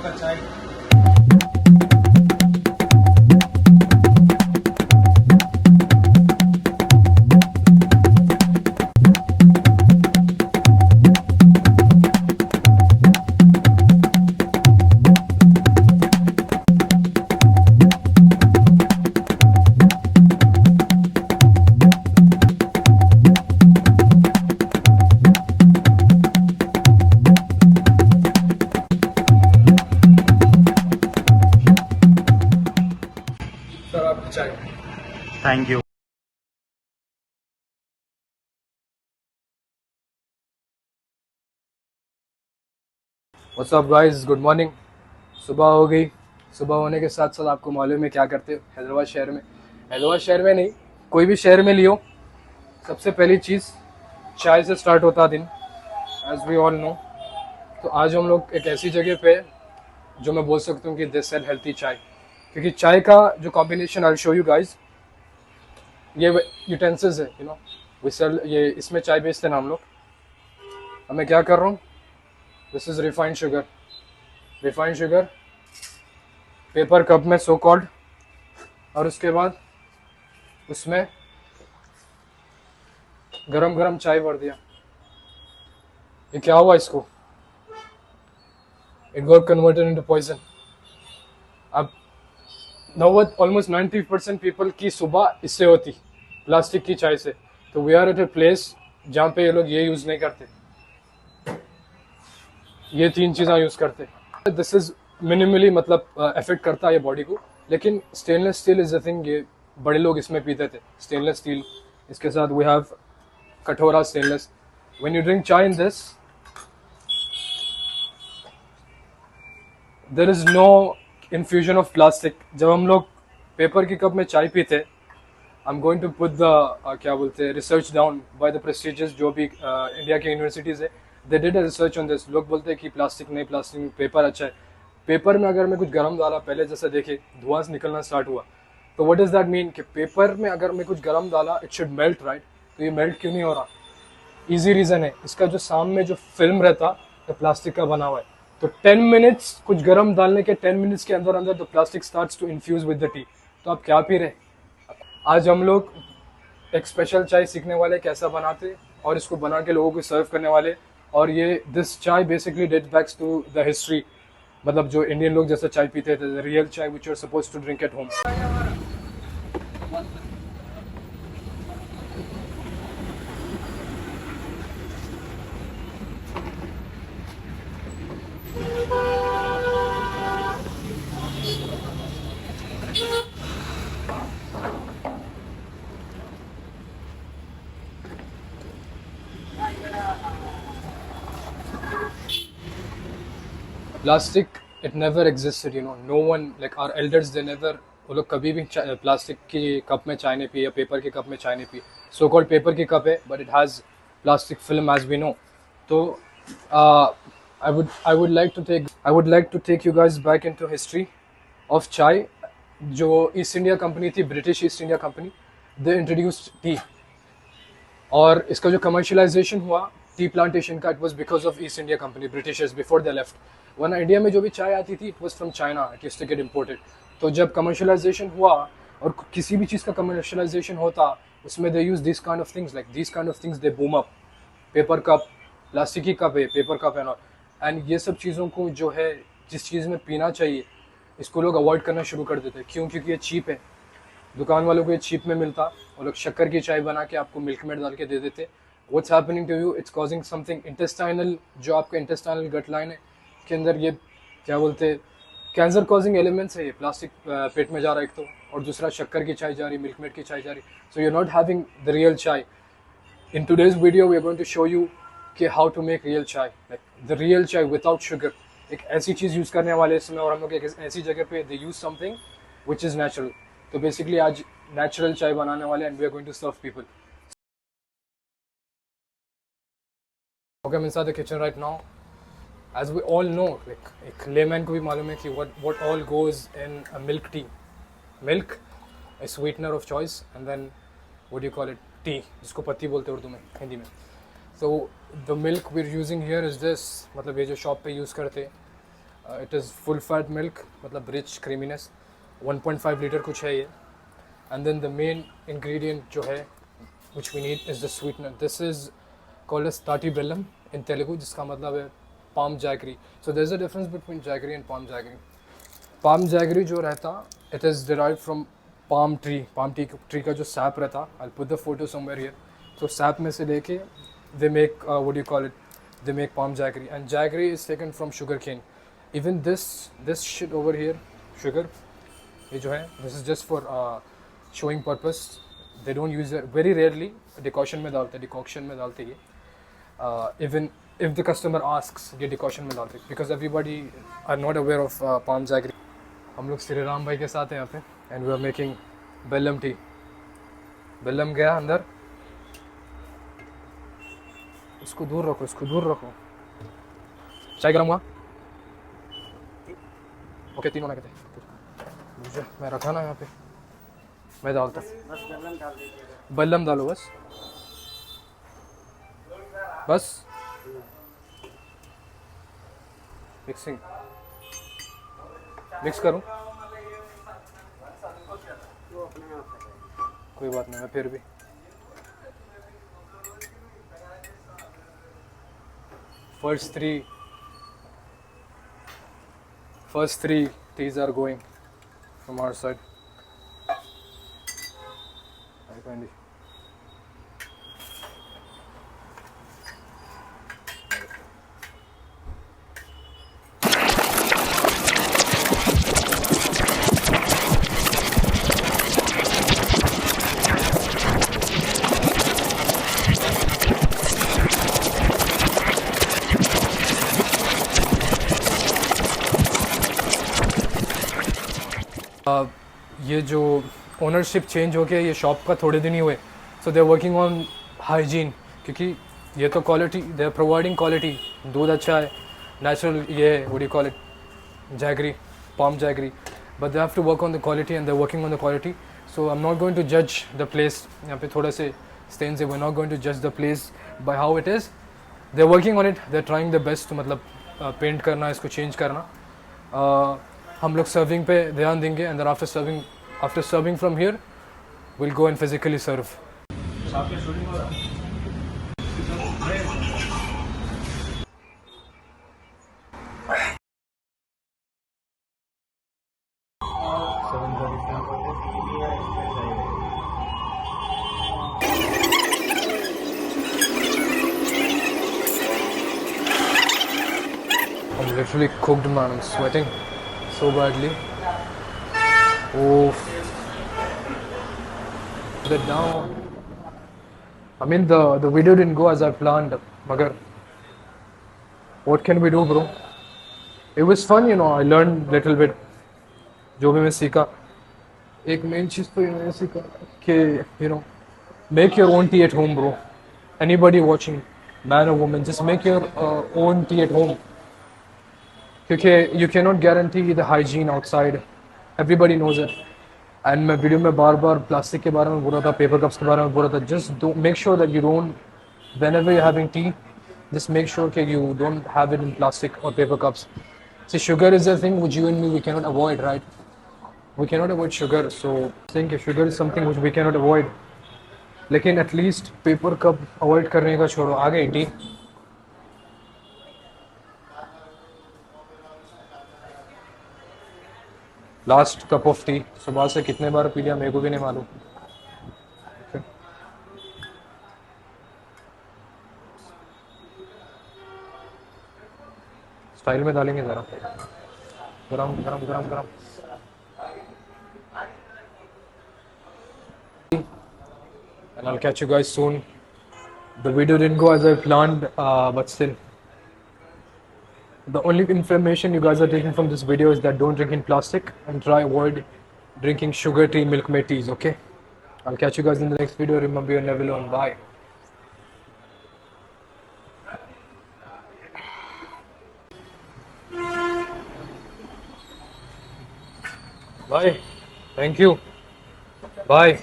सुबह का चाय। सर आपकी चाय। Thank you. What's up guys, good morning. सुबह हो गई। सुबह होने के साथ साथ आपको मालूम है क्या करते हो हैदराबाद शहर में। हैदराबाद शहर में नहीं, कोई भी शहर में लियो, सबसे पहली चीज़ चाय से स्टार्ट होता दिन, एज वी ऑल नो। तो आज हम लोग एक ऐसी जगह पे हैं, जो मैं बोल सकता हूँ कि दे सेल हेल्थी चाय, क्योंकि चाय का जो combination I show you guys, ये यूटेंसिल्स है, यू नो वी सेल, ये इसमें चाय बेचते हैं ना हम लोग। अब मैं क्या कर रहा हूँ, this is refined sugar. Refined sugar paper cup में सो कॉल्ड, और उसके बाद उसमें गरम गरम चाय भर दिया। ये क्या हुआ इसको, it got converted into poison. अब 90% पीपल की सुबह इससे होती, प्लास्टिक की चाय से। तो we are at a place जहाँ पे ये लोग ये यूज़ नहीं करते, ये तीन चीज़ें यूज़ करते। दिस इज़ मिनिमली, मतलब अफेक्ट करता है ये बॉडी को, लेकिन stainless steel is the thing. ये बड़े लोग इसमें पीते थे, स्टेनलेस स्टील। इसके साथ we have katora stainless. When you drink chai in this, there is no infusion of plastic. जब हम लोग पेपर की कप में चाय पीते, I am going to put the क्या बोलते हैं research down by the prestigious जो भी इंडिया की यूनिवर्सिटीज़ है, they did a research on this. लोग बोलते हैं कि प्लास्टिक नहीं, प्लास्टिक में पेपर अच्छा है। पेपर में अगर मैं कुछ गर्म डाला, पहले जैसे देखे धुआं निकलना स्टार्ट हुआ, तो व्हाट डज दैट मीन कि पेपर में अगर मैं कुछ गर्म डाला, इट शुड मेल्ट, राइट? तो ये मेल्ट क्यों नहीं हो रहा? इजी रीज़न है, इसका जो सामने जो फिल्म रहता तो प्लास्टिक का बना हुआ है। तो 10 मिनट्स कुछ गर्म डालने के 10 मिनट्स के अंदर अंदर the plastic starts to infuse with the tea. तो आप क्या पी रहे? आज हम लोग एक स्पेशल चाय सीखने वाले कैसा बनाते, और इसको बना के लोगों को सर्व करने वाले। और ये this chai basically dates back to the history, मतलब जो इंडियन लोग जैसे चाय पीते थे, the real chai which are suppose to drink at home. Plastic, it never existed, you know, no one like our elders, they never, वो लोग कभी भी प्लास्टिक की कप में चाय नहीं पी या पेपर की कप में चाय नहीं पी। सो कॉल्ड पेपर की कप है, but it has plastic film as we know. तो I would like to take you guys back in to history of chai. जो ईस्ट इंडिया कंपनी थी, British East India Company, they introduced tea. और इसका जो commercialisation हुआ tea plantation का, it was because of East India Company, Britishers before they left. वरना India में जो भी चाय आती थी, it was from China, it used to get imported. तो जब कमर्शलाइजेशन हुआ, और किसी भी चीज़ का कमर्शलाइजेशन होता, उसमें they use this kind of things, like this kind of things they boom up. Paper cup, plastic की कप है, पेपर कप है, एंड ये सब चीज़ों को जो है, जिस चीज़ में पीना चाहिए, इसको लोग अवॉइड करना शुरू कर देते। क्यों? क्योंकि ये चीप है, दुकान वालों को ये चीप में मिलता। वो लोग शक्कर की चाय बना के आपको मिल्क मेड डाल के दे देते। What's happening to you, it's causing something intestinal, जो आपका इंटेस्टाइनल गट लाइन है के अंदर, ये क्या बोलते हैं, कैंसर कॉजिंग एलिमेंट्स है ये। प्लास्टिक पेट में जा रहा है एक तो, और दूसरा शक्कर की चाय जा रही, मिल्क मेड की चाय जा रही। So you are not having the real chai. In today's video we are going to show you कि how to make real chai, like the real chai without sugar. एक ऐसी चीज़ यूज़ करने वाले इसमें, और हम लोग एक ऐसी जगह पे they use something which is natural. तो बेसिकली आज नेचुरल चाय बनाने वाले, and we are going to serve people. Okay, I'm inside the kitchen right now. As we all know, like एक layman को भी मालूम है कि what all goes in a milk tea. Milk, a sweetener of choice, and then what do you call it? Tea, जिसको पत्ती बोलते हैं उर्दू में, हिंदी में. So the milk we're using here is this, मतलब ये जो शॉप पे यूज़ करते हैं, it is full fat milk, मतलब रिच क्रीमीनेस, 1.5 लीटर कुछ है ये. And then the main ingredient जो है which we need is the sweetener. This is called as Tati Bellam in Telugu, जिसका मतलब है palm jaggery. So there's a difference between jaggery and palm jaggery. Palm jaggery जो रहता, it is derived from palm tree. Palm tree का जो sap रहता, I'll put the photo somewhere here. So sap में से लेके they make what do you call it? They make palm jaggery, and jaggery is taken from sugar cane. Even this shit over here, sugar, ये जो है, this is just for showing purpose. They don't use it very rarely. Decoction में डालते ये. Even if the customer asks, ये decoction में डालते, because everybody are not aware of palm jaggery. हम लोग श्री राम भाई के साथ हैं यहाँ पे, and we are making bellam tea. बेल्लम गया अंदर, इसको दूर रखो. चाय गरम हुआ? ओके, तीनों ना कहते मुझे, मैं रखा ना यहाँ पे, मैं डालता. बेल्लम डालो बस. मिक्स करूं? कोई बात नहीं, मैं फिर भी first three teas are going from our side. Kindly. ये जो ओनरशिप चेंज हो गया, ये शॉप का थोड़े दिन ही हुए, so they are working on hygiene, क्योंकि ये तो quality, they are providing quality, दूध अच्छा है, नेचुरल, ये what do you call it, jaggery, palm jaggery, but they have to work on the quality and they're working on the quality. So I'm not going to judge the place. यहाँ पे थोड़े से stains है, we're not going to judge the place by how it is. They're working on it, they're trying their best, मतलब paint करना, इसको change करना. हम लोग सर्विंग पे ध्यान देंगे, and then after serving from here, we'll go and physically serve. I'm literally cooked, man. I'm sweating so badly. Oh, that down. I mean, the video didn't go as I planned. Magar, what can we do, bro? It was fun, you know. I learned little bit. जो भी मैं सीखा, एक main चीज़ तो ये मैंने सीखा कि you know, make your own tea at home, bro. Anybody watching, man or woman, just make your own tea at home. क्योंकि you cannot guarantee the hygiene outside. Everybody knows it. And मैं video में बार बार plastic के बारे में बोल रहा था, paper cups के बारे में बोल रहा था. Just don't, make sure that you don't, whenever you're having tea, just make sure that you don't have it in plastic or paper cups. See, sugar is a thing which you and me, we cannot avoid, right? We cannot avoid sugar, so I think sugar is something which we cannot avoid. लेकिन at least paper cup avoid करने का छोड़ो, आ गई T. Last cup of T, सुबह से कितने बार P लिया मेरे को भी नहीं मालूम. स्टाइल में डालेंगे ज़रा, गरम गरम गरम गरम. And I'll catch you guys soon. The video didn't go as I planned, but still, the only information you guys are taking from this video is that don't drink in plastic and try avoid drinking sugar tea, milk made teas. Okay, I'll catch you guys in the next video. Remember, you're never alone. Bye. Bye. Thank you. Bye.